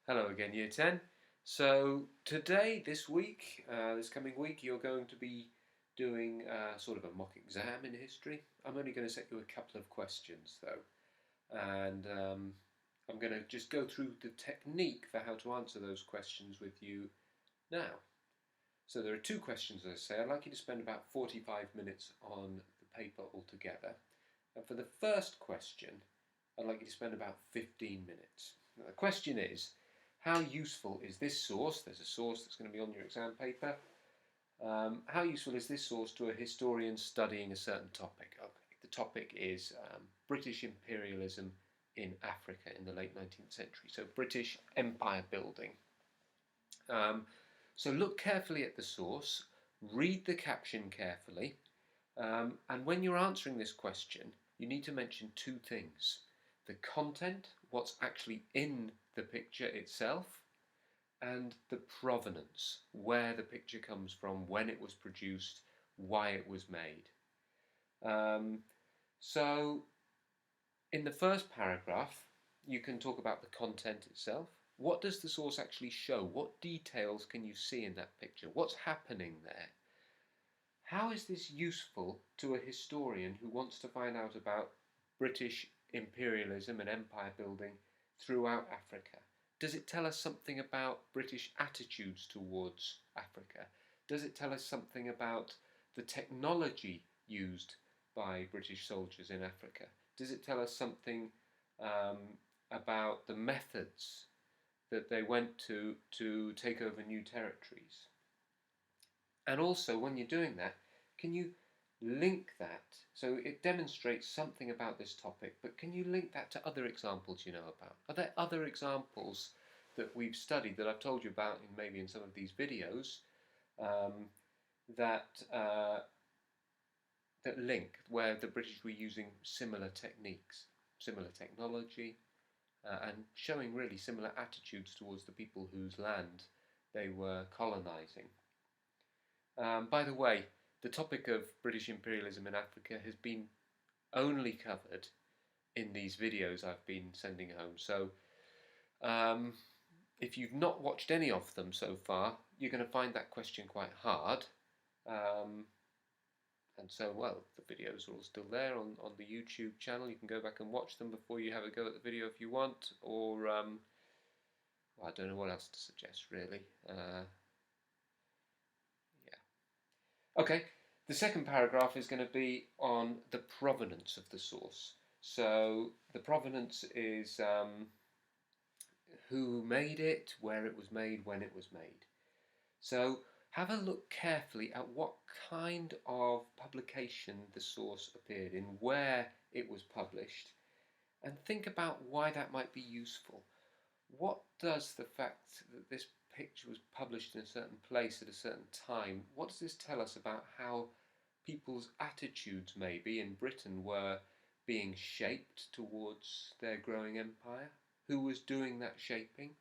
Hello again, Year 10. So today, this coming week, you're going to be doing sort of a mock exam in history. I'm only going to set you a couple of questions though, and I'm going to just go through the technique for how to answer those questions with you now. So there are two questions, as I say. I'd like you to spend about 45 minutes on the paper altogether. And for the first question, I'd like you to spend about 15 minutes. Now, the question is, how useful is this source? There's a source that's going to be on your exam paper. How useful is this source to a historian studying a certain topic? Okay, the topic is British imperialism in Africa in the late 19th century. So British empire building. So look carefully at the source, read the caption carefully, and when you're answering this question, you need to mention two things. The content, what's actually in the picture itself, and the provenance, where the picture comes from, when it was produced, why it was made. So in the first paragraph, you can talk about the content itself. What does the source actually show? What details can you see in that picture? What's happening there? How is this useful to a historian who wants to find out about British imperialism and empire building throughout Africa? Does it tell us something about British attitudes towards Africa? Does it tell us something about the technology used by British soldiers in Africa? Does it tell us something about the methods that they went to take over new territories? And also, when you're doing that, can you link that? So it demonstrates something about this topic, but can you link that to other examples you know about? Are there other examples that we've studied that I've told you about maybe in some of these videos that link where the British were using similar techniques, similar technology, and showing really similar attitudes towards the people whose land they were colonising? By the way, the topic of British imperialism in Africa has been only covered in these videos I've been sending home. So if you've not watched any of them so far, you're going to find that question quite hard. And so, well, the videos are all still there on the YouTube channel. You can go back and watch them before you have a go at the video if you want. Or, well, I don't know what else to suggest, really. Okay, the second paragraph is going to be on the provenance of the source. So the provenance is who made it, where it was made, when it was made. So have a look carefully at what kind of publication the source appeared in, where it was published, and think about why that might be useful. What does the fact that this picture was published in a certain place at a certain time, what does this tell us about how people's attitudes maybe in Britain were being shaped towards their growing empire? Who was doing that shaping?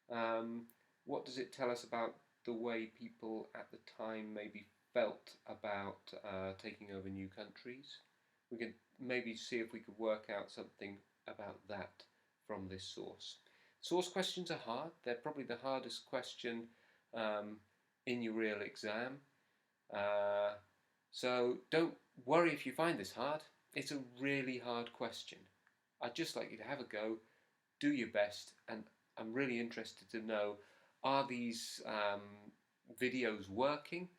What does it tell us about the way people at the time maybe felt about taking over new countries? We can maybe see if we could work out something about that from this source. Source questions are hard. They're probably the hardest question in your real exam. So don't worry if you find this hard. It's a really hard question. I'd just like you to have a go, do your best, and I'm really interested to know, are these videos working?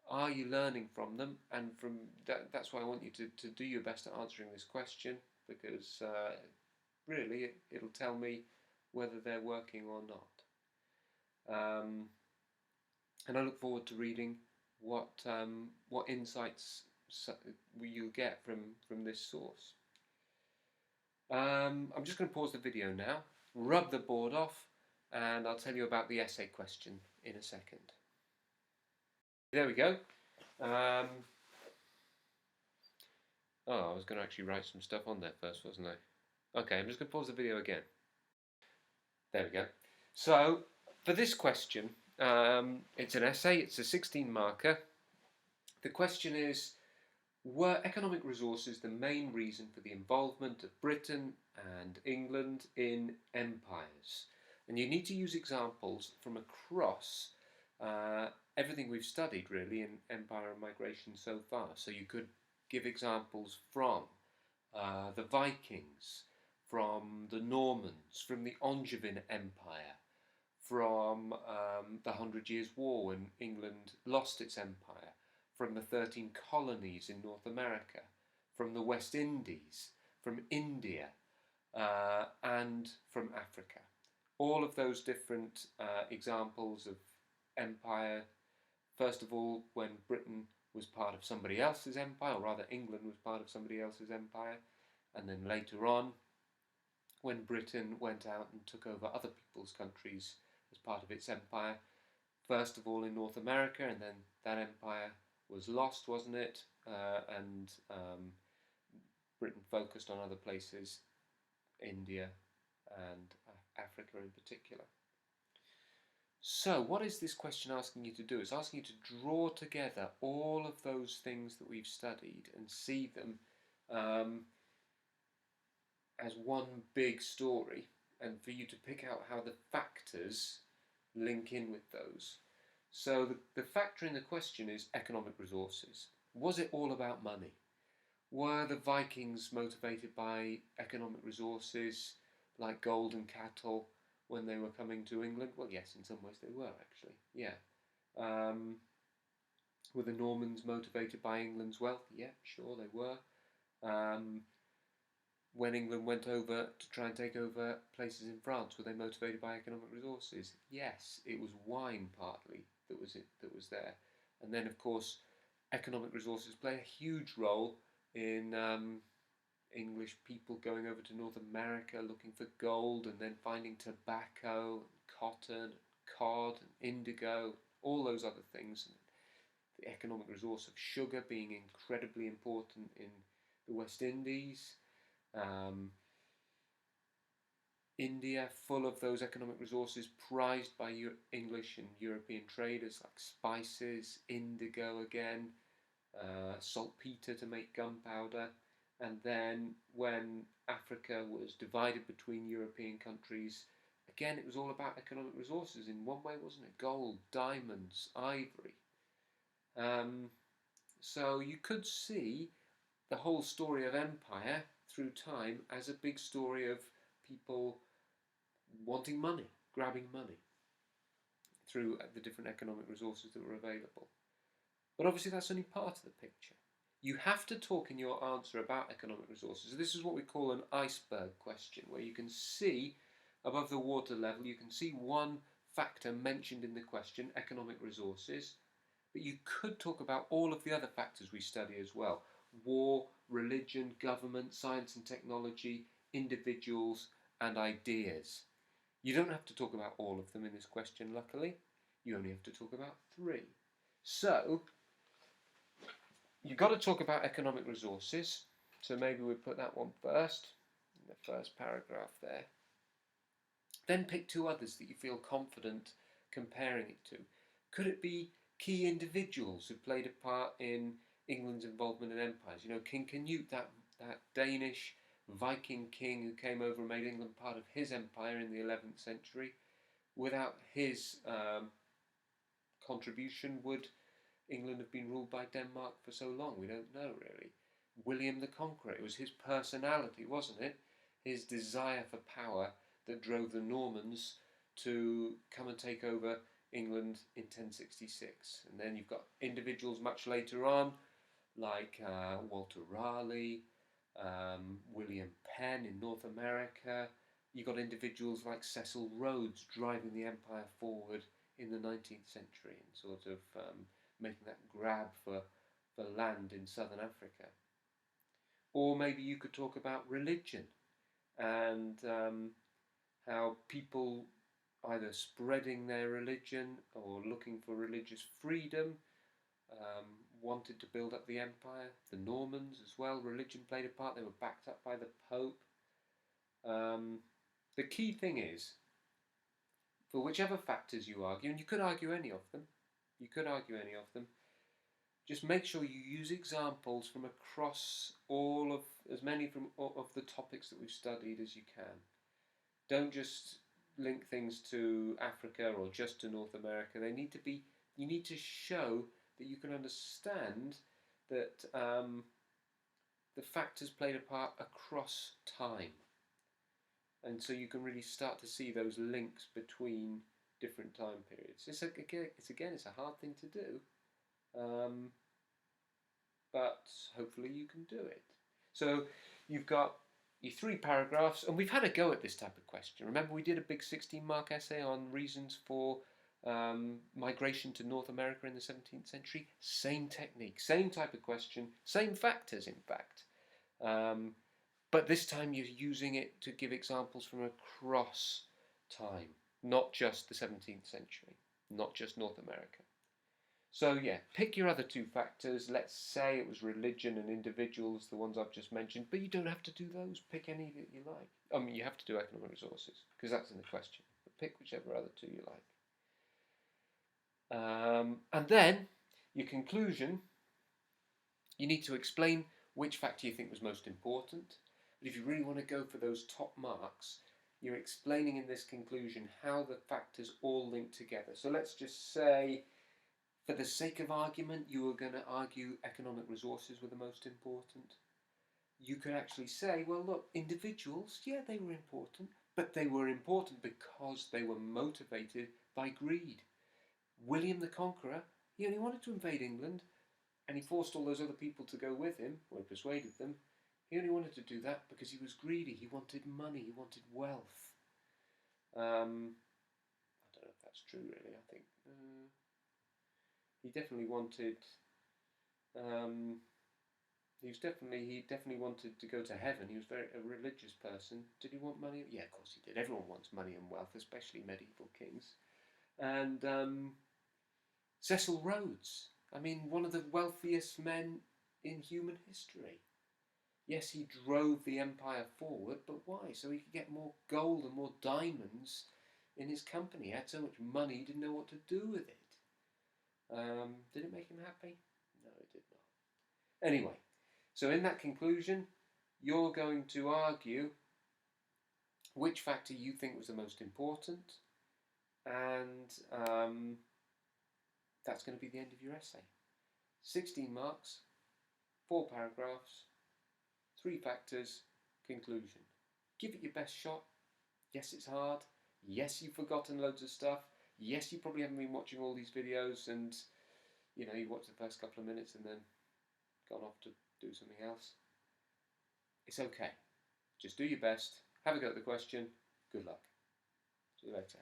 Are you learning from them? And from that's why I want you to do your best at answering this question, because really it'll tell me whether they're working or not. And I look forward to reading what insights you'll get from this source. I'm just going to pause the video now, rub the board off, and I'll tell you about the essay question in a second. There we go. Oh, I was going to actually write some stuff on there first, wasn't I? Okay, I'm just going to pause the video again. There we go. So, for this question, it's an essay, it's a 16 marker. The question is, were economic resources the main reason for the involvement of Britain and England in empires? And you need to use examples from across everything we've studied really in empire and migration so far. So you could give examples from the Vikings, from the Normans, from the Angevin Empire, from the Hundred Years' War when England lost its empire, from the 13 colonies in North America, from the West Indies, from India, and from Africa. All of those different examples of empire, first of all, when Britain was part of somebody else's empire, or rather England was part of somebody else's empire, and then later on, when Britain went out and took over other people's countries as part of its empire, first of all in North America, and then that empire was lost, wasn't it? And Britain focused on other places, India and Africa in particular. So what is this question asking you to do? It's asking you to draw together all of those things that we've studied and see them as one big story, and for you to pick out how the factors link in with those. So the factor in the question is economic resources. Was it all about money? Were the Vikings motivated by economic resources like gold and cattle when they were coming to England? Well, yes, in some ways they were actually, yeah. Were the Normans motivated by England's wealth? Yeah, sure they were. When England went over to try and take over places in France, were they motivated by economic resources? Yes, it was wine partly that was there. And then, of course, economic resources play a huge role in English people going over to North America looking for gold and then finding tobacco, cotton, cod, and indigo, all those other things. And the economic resource of sugar being incredibly important in the West Indies. India, full of those economic resources prized by English and European traders, like spices, indigo again, saltpeter to make gunpowder. And then when Africa was divided between European countries, again it was all about economic resources in one way, wasn't it? Gold, diamonds, ivory. So you could see the whole story of empire through time as a big story of people wanting money, grabbing money through the different economic resources that were available. But obviously that's only part of the picture. You have to talk in your answer about economic resources. This is what we call an iceberg question, where you can see above the water level, you can see one factor mentioned in the question, economic resources, but you could talk about all of the other factors we study as well. War, religion, government, science and technology, individuals, and ideas. You don't have to talk about all of them in this question, luckily. You only have to talk about 3. So, you've got to talk about economic resources. So maybe we put that one first, in the first paragraph there. Then pick 2 others that you feel confident comparing it to. Could it be key individuals who played a part in England's involvement in empires? You know, King Canute, that Danish Viking king who came over and made England part of his empire in the 11th century. Without his contribution, would England have been ruled by Denmark for so long? We don't know, really. William the Conqueror, it was his personality, wasn't it? His desire for power that drove the Normans to come and take over England in 1066. And then you've got individuals much later on, like Walter Raleigh, William Penn in North America. You've got individuals like Cecil Rhodes driving the empire forward in the 19th century and sort of making that grab for land in southern Africa. Or maybe you could talk about religion and how people either spreading their religion or looking for religious freedom wanted to build up the empire. The Normans as well, religion played a part. They were backed up by the Pope. The key thing is, for whichever factors you argue, and you could argue any of them, just make sure you use examples from across as many of the topics that we've studied as you can. Don't just link things to Africa or just to North America. They need to be. You need to show that you can understand that the factors played a part across time, and so you can really start to see those links between different time periods. It's a hard thing to do, but hopefully you can do it. So you've got your 3 paragraphs, and we've had a go at this type of question. Remember, we did a big 16-mark essay on reasons for migration to North America in the 17th century. Same technique, same type of question, same factors, in fact. But this time you're using it to give examples from across time, not just the 17th century, not just North America. So yeah, pick your other 2 factors. Let's say it was religion and individuals, the ones I've just mentioned, but you don't have to do those. Pick any that you like. I mean, you have to do economic resources, because that's in the question. But pick whichever other 2 you like. And then, your conclusion, you need to explain which factor you think was most important. But if you really want to go for those top marks, you're explaining in this conclusion how the factors all link together. So let's just say, for the sake of argument, you were going to argue economic resources were the most important. You could actually say, well, look, individuals, yeah, they were important, but they were important because they were motivated by greed. William the Conqueror, he only wanted to invade England, and he forced all those other people to go with him, or he persuaded them. He only wanted to do that because he was greedy. He wanted money. He wanted wealth. I don't know if that's true, really. I think he definitely wanted. He definitely wanted to go to heaven. He was a religious person. Did he want money? Yeah, of course he did. Everyone wants money and wealth, especially medieval kings. And Cecil Rhodes. I mean, one of the wealthiest men in human history. Yes, he drove the empire forward, but why? So he could get more gold and more diamonds in his company. He had so much money, he didn't know what to do with it. Did it make him happy? No, it did not. Anyway, so in that conclusion, you're going to argue which factor you think was the most important, and that's going to be the end of your essay. 16 marks, 4 paragraphs, 3 factors, conclusion. Give it your best shot. Yes, it's hard. Yes, you've forgotten loads of stuff. Yes, you probably haven't been watching all these videos and, you watched the first couple of minutes and then gone off to do something else. It's okay. Just do your best. Have a go at the question. Good luck. See you later.